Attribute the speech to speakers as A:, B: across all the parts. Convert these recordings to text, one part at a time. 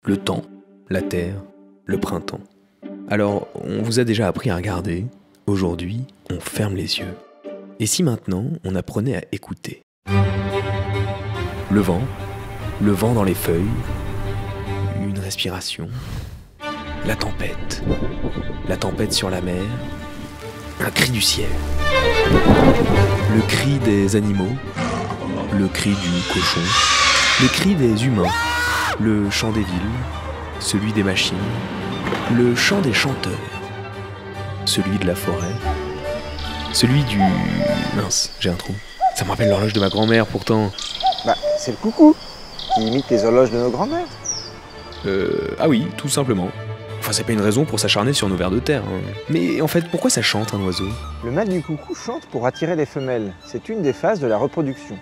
A: le temps, la terre, le printemps. Alors, on vous a déjà appris à regarder, aujourd'hui, on ferme les yeux. Et si maintenant, on apprenait à écouter? Le vent dans les feuilles, une respiration, la tempête sur la mer, un cri du ciel, le cri des animaux, le cri du cochon, le cri des humains, le chant des villes, celui des machines, le chant des chanteurs, celui de la forêt, celui du... Mince, j'ai un trou. Ça me rappelle l'horloge de ma grand-mère pourtant.
B: Bah, c'est le coucou qui imite les horloges de nos grands-mères.
A: Ah oui, tout simplement. Enfin, c'est pas une raison pour s'acharner sur nos vers de terre. Hein. Mais en fait, pourquoi ça chante un oiseau?
B: Le mâle du coucou chante pour attirer les femelles. C'est une des phases de la reproduction.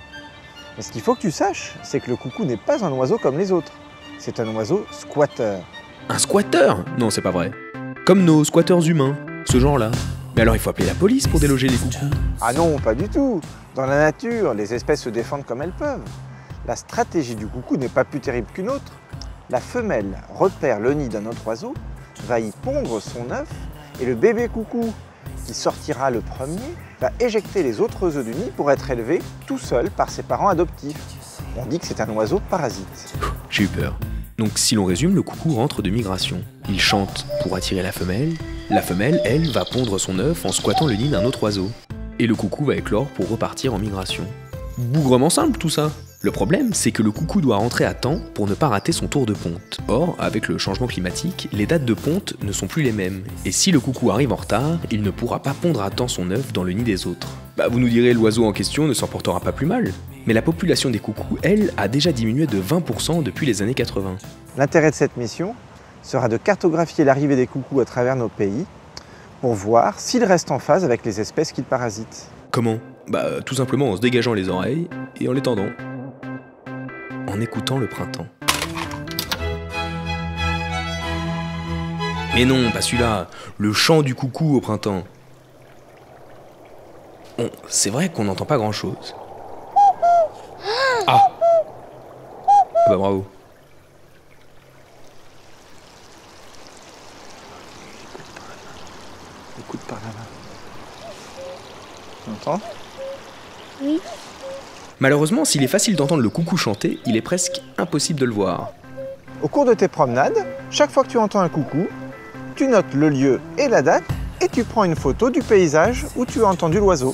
B: Mais ce qu'il faut que tu saches, c'est que le coucou n'est pas un oiseau comme les autres. C'est un oiseau squatteur.
A: Un squatteur? Non, c'est pas vrai. Comme nos squatteurs humains, ce genre-là. Mais alors il faut appeler la police pour déloger les coucous.
B: Ah non, pas du tout. Dans la nature, les espèces se défendent comme elles peuvent. La stratégie du coucou n'est pas plus terrible qu'une autre. La femelle repère le nid d'un autre oiseau, va y pondre son œuf, et le bébé coucou, qui sortira le premier, va éjecter les autres œufs du nid pour être élevé tout seul par ses parents adoptifs. On dit que c'est un oiseau parasite.
A: J'ai eu peur. Donc si l'on résume, le coucou rentre de migration. Il chante pour attirer la femelle, elle, va pondre son œuf en squattant le nid d'un autre oiseau. Et le coucou va éclore pour repartir en migration. Bougrement simple tout ça. Le problème, c'est que le coucou doit rentrer à temps pour ne pas rater son tour de ponte. Or, avec le changement climatique, les dates de ponte ne sont plus les mêmes. Et si le coucou arrive en retard, il ne pourra pas pondre à temps son œuf dans le nid des autres. Bah vous nous direz, l'oiseau en question ne s'en portera pas plus mal. Mais la population des coucous, elle, a déjà diminué de 20% depuis les années 80.
B: L'intérêt de cette mission sera de cartographier l'arrivée des coucous à travers nos pays pour voir s'ils restent en phase avec les espèces qu'ils parasitent.
A: Comment? Bah tout simplement en se dégageant les oreilles et en les tendant. En écoutant le printemps. Mais non, pas celui-là, le chant du coucou au printemps. Bon, c'est vrai qu'on n'entend pas grand-chose. Ah bah bravo.
B: Écoute par là-bas. Tu entends?
C: Oui.
A: Malheureusement, s'il est facile d'entendre le coucou chanter, il est presque impossible de le voir.
B: Au cours de tes promenades, chaque fois que tu entends un coucou, tu notes le lieu et la date et tu prends une photo du paysage où tu as entendu l'oiseau.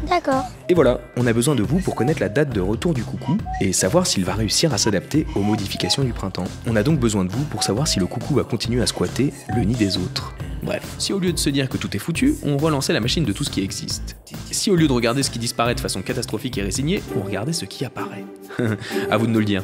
C: D'accord.
A: Et voilà, on a besoin de vous pour connaître la date de retour du coucou et savoir s'il va réussir à s'adapter aux modifications du printemps. On a donc besoin de vous pour savoir si le coucou va continuer à squatter le nid des autres. Bref, si au lieu de se dire que tout est foutu, on relançait la machine de tout ce qui existe. Si au lieu de regarder ce qui disparaît de façon catastrophique et résignée, on regardait ce qui apparaît. À vous de nous le dire.